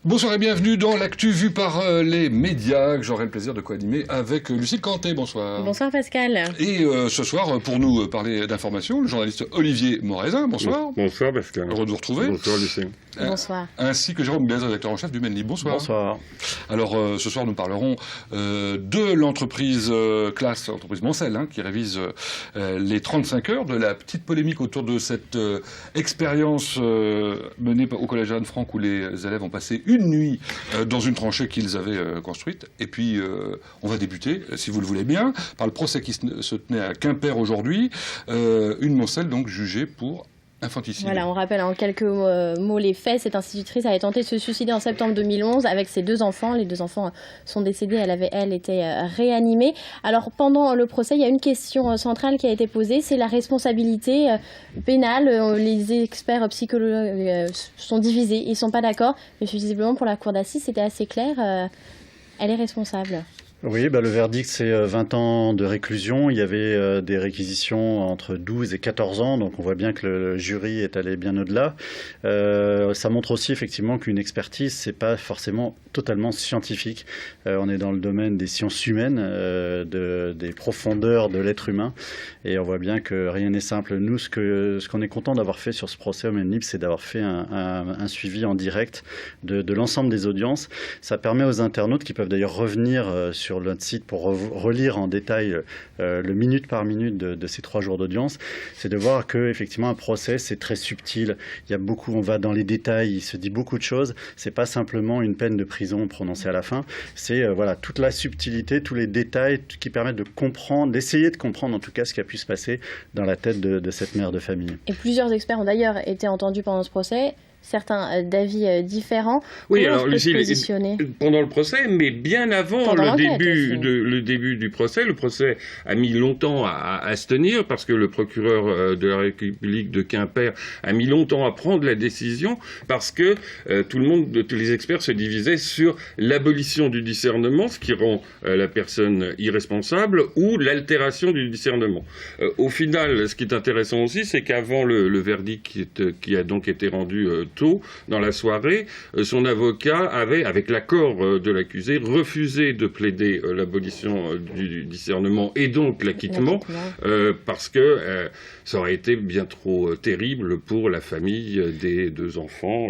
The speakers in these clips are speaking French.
Bonsoir et bienvenue dans l'actu vue par les médias, que j'aurai le plaisir de co-animer avec Lucille Canté. Bonsoir. Bonsoir Pascal. Et ce soir, pour nous parler d'information, le journaliste Olivier Morézin. Bonsoir. Bonsoir Pascal. Heureux de vous retrouver. Bonsoir Lucille. Bonsoir. Ainsi que Jérôme Blaise, rédacteur en chef du Maine Libre. Bonsoir. Bonsoir. Alors ce soir, nous parlerons de l'entreprise Class, l'entreprise Moncel, qui révise les 35 heures, de la petite polémique autour de cette expérience menée au collège Anne-Franck où les élèves ont passé une nuit dans une tranchée qu'ils avaient construite. Et puis, on va débuter, si vous le voulez bien, par le procès qui se tenait à Quimper aujourd'hui. Une Moncel, donc, jugée pour infanticide. Voilà, on rappelle en quelques mots les faits. Cette institutrice avait tenté de se suicider en septembre 2011 avec ses 2 enfants. Les 2 enfants sont décédés. Elle avait, elle, été réanimée. Alors, pendant le procès, il y a une question centrale qui a été posée. C'est la responsabilité pénale. Les experts psychologues sont divisés. Ils ne sont pas d'accord. Mais visiblement, pour la cour d'assises, c'était assez clair. Elle est responsable. Oui, le verdict, c'est 20 ans de réclusion. Il y avait des réquisitions entre 12 et 14 ans, donc on voit bien que le jury est allé bien au-delà. Ça montre aussi effectivement qu'une expertise, c'est pas forcément totalement scientifique. On est dans le domaine des sciences humaines, des profondeurs de l'être humain, et on voit bien que rien n'est simple. Nous, ce qu'on est content d'avoir fait sur ce procès au Maine Libre, c'est d'avoir fait un suivi en direct de l'ensemble des audiences. Ça permet aux internautes, qui peuvent d'ailleurs revenir sur notre site pour relire en détail le minute par minute de ces 3 jours d'audience, c'est de voir que effectivement un procès, c'est très subtil. Il y a beaucoup, on va dans les détails, il se dit beaucoup de choses. C'est pas simplement une peine de prison prononcée à la fin. C'est voilà toute la subtilité, tous les détails qui permettent de comprendre, d'essayer de comprendre en tout cas ce qui a pu se passer dans la tête de cette mère de famille. Et plusieurs experts ont d'ailleurs été entendus pendant ce procès. Certains d'avis différents. Oui, alors Lucille, pendant le procès, mais bien avant le début du procès. Le procès a mis longtemps à se tenir parce que le procureur de la République de Quimper a mis longtemps à prendre la décision parce que tous les experts se divisaient sur l'abolition du discernement, ce qui rend la personne irresponsable, ou l'altération du discernement. Au final, ce qui est intéressant aussi, c'est qu'avant le verdict qui a donc été rendu tôt dans la soirée, son avocat avait, avec l'accord de l'accusé, refusé de plaider l'abolition du discernement et donc l'acquittement, parce que ça aurait été bien trop terrible pour la famille des 2 enfants.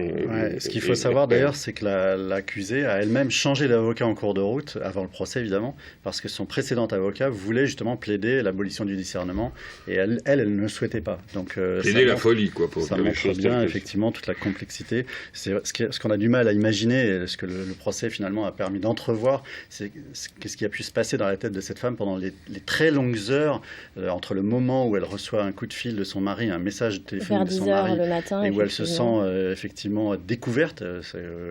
Ce qu'il faut savoir d'ailleurs, c'est que l'accusée a elle-même changé d'avocat en cours de route, avant le procès évidemment, parce que son précédent avocat voulait justement plaider l'abolition du discernement, et elle ne le souhaitait pas. Donc, plaider la folie, quoi. Ça montre bien effectivement toute la complexité. C'est ce qu'on a du mal à imaginer, et ce que le procès finalement a permis d'entrevoir, c'est qu'est-ce qui a pu se passer dans la tête de cette femme pendant les très longues heures entre le moment où elle reçoit un coup de fil de son mari, un message téléphonique de son mari, le matin, et où elle se sent effectivement découverte,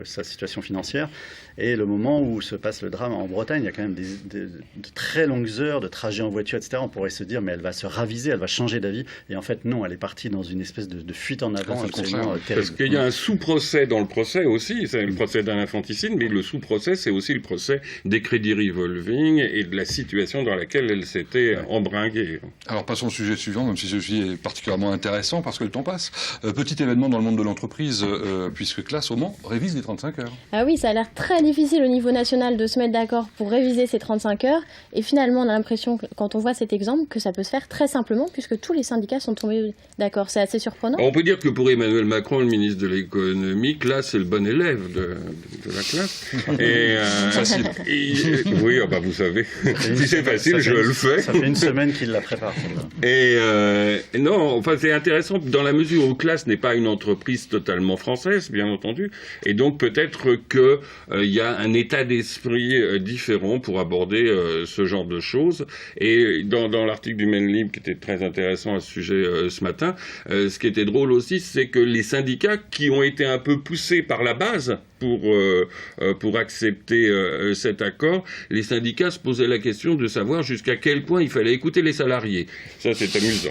sa situation financière, et le moment où se passe le drame en Bretagne. Il y a quand même de très longues heures de trajet en voiture, etc. On pourrait se dire, mais elle va se raviser, elle va changer d'avis, et en fait non, elle est partie dans une espèce de fuite en avant absolument terrible. Parce qu'il y a un sous-procès dans le procès aussi, c'est le procès d'un infanticide, mais le sous-procès, c'est aussi le procès des crédits revolving et de la situation dans laquelle elle s'était embringuée. Alors passons au sujet suivant, même si celui est particulièrement intéressant parce que le temps passe. Petit événement dans le monde de l'entreprise, puisque Class au Mans révise les 35 heures. Ah oui, ça a l'air très difficile au niveau national de se mettre d'accord pour réviser ces 35 heures. Et finalement, on a l'impression, quand on voit cet exemple, que ça peut se faire très simplement, puisque tous les syndicats sont tombés d'accord. C'est assez surprenant. On peut dire que pour Emmanuel Macron, le ministre de l'économie, Class, c'est le bon élève de la classe. Et, facile. Oui, vous savez, si c'est facile, je le fais. Ça fait une semaine qu'il la prépare. Et non, c'est intéressant dans la mesure où Class n'est pas une entreprise totalement française, bien entendu, et donc peut-être qu'il y a un état d'esprit différent pour aborder ce genre de choses. Et dans l'article du Maine Libre, qui était très intéressant à ce sujet ce matin, ce qui était drôle aussi, c'est que les syndicats qui ont été un peu poussés par la base pour accepter cet accord, les syndicats se posaient la question de savoir jusqu'à quel point il fallait écouter les salariés. Ça, c'est amusant.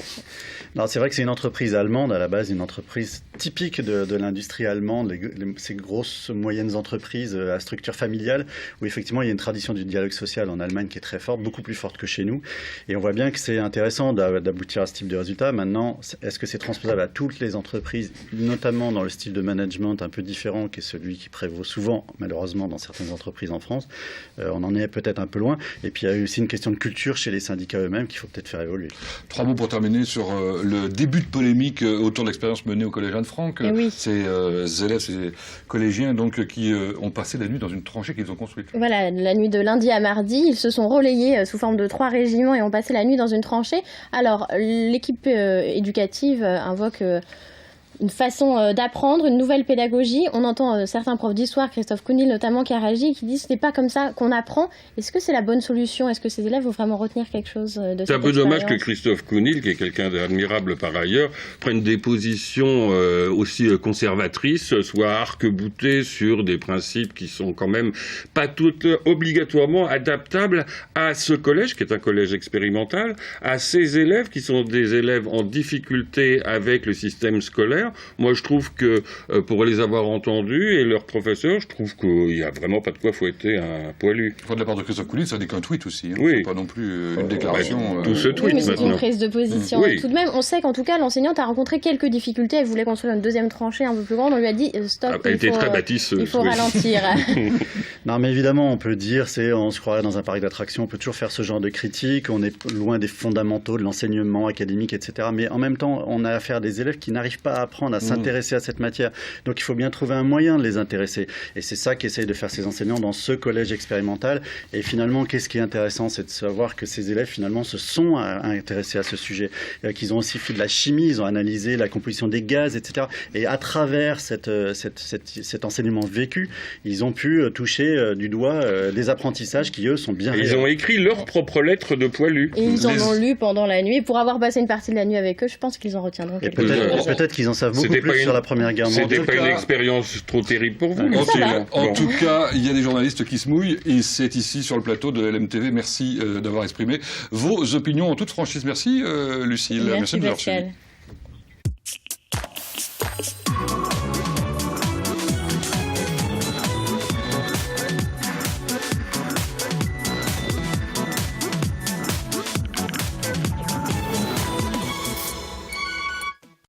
Non, c'est vrai que c'est une entreprise allemande à la base, une entreprise typique de l'industrie allemande, ces grosses moyennes entreprises à structure familiale, où effectivement il y a une tradition du dialogue social en Allemagne qui est très forte, beaucoup plus forte que chez nous. Et on voit bien que c'est intéressant d'aboutir à ce type de résultat. Maintenant, est-ce que c'est transposable à toutes les entreprises, notamment dans le style de management un peu différent, qui est celui qui prévaut souvent, malheureusement, dans certaines entreprises en France? On en est peut-être un peu loin. Et puis il y a aussi une question de culture chez les syndicats eux-mêmes qu'il faut peut-être faire évoluer. 3 mots pour terminer sur le début de polémique autour de l'expérience menée au Collège Anne-Franck. Oui. Ces élèves, ces collégiens donc, qui ont passé la nuit dans une tranchée qu'ils ont construite. Voilà, la nuit de lundi à mardi, ils se sont relayés sous forme de 3 régiments et ont passé la nuit dans une tranchée. Alors, l'équipe éducative invoque une façon d'apprendre, une nouvelle pédagogie. On entend certains profs d'histoire, Christophe Kounil notamment, qui a réagi, qui disent que ce n'est pas comme ça qu'on apprend. Est-ce que c'est la bonne solution? Est-ce que ces élèves vont vraiment retenir quelque chose de cette expérience? C'est un peu dommage que Christophe Kounil, qui est quelqu'un d'admirable par ailleurs, prenne des positions aussi conservatrices, soit arc-boutées sur des principes qui sont quand même pas toutes obligatoirement adaptables à ce collège, qui est un collège expérimental, à ces élèves qui sont des élèves en difficulté avec le système scolaire. Moi, je trouve que, pour les avoir entendus et leurs professeurs, je trouve qu'il n'y a vraiment pas de quoi fouetter un poilu. De la part de Christophe Kounil, ça n'est qu'un tweet aussi. Hein. Oui. C'est pas non plus une déclaration. Tout ce tweet, mais c'est maintenant. une prise de position. Oui. Tout de même, on sait qu'en tout cas, l'enseignante a rencontré quelques difficultés. Elle voulait construire une deuxième tranchée un peu plus grande. On lui a dit stop, Elle était très bâtisseuse. il faut ralentir. Non, mais évidemment, on peut dire, on se croirait dans un parc d'attractions, on peut toujours faire ce genre de critique, on est loin des fondamentaux de l'enseignement académique, etc. Mais en même temps, on a affaire à des élèves qui n'arrivent pas à apprendre, à s'intéresser à cette matière. Donc il faut bien trouver un moyen de les intéresser. Et c'est ça qu'essayent de faire ces enseignants dans ce collège expérimental. Et finalement, qu'est-ce qui est intéressant, c'est de savoir que ces élèves, finalement, se sont intéressés à ce sujet. Qu'ils ont aussi fait de la chimie, ils ont analysé la composition des gaz, etc. Et à travers cet enseignement vécu, ils ont pu toucher du doigt des apprentissages qui, eux, sont bien réels. Ils ont écrit leur propre lettre de poilu. Et ils en ont lu pendant la nuit. Et pour avoir passé une partie de la nuit avec eux, je pense qu'ils en retiendront Et quelque chose. peut-être qu'ils en savent beaucoup plus sur la Première Guerre mondiale. C'était pas une expérience trop terrible pour vous. En tout cas, il y a des journalistes qui se mouillent et c'est ici sur le plateau de LMTV. Merci d'avoir exprimé vos opinions en toute franchise. Merci Lucille. Merci de nous avoir suivis. Pascal.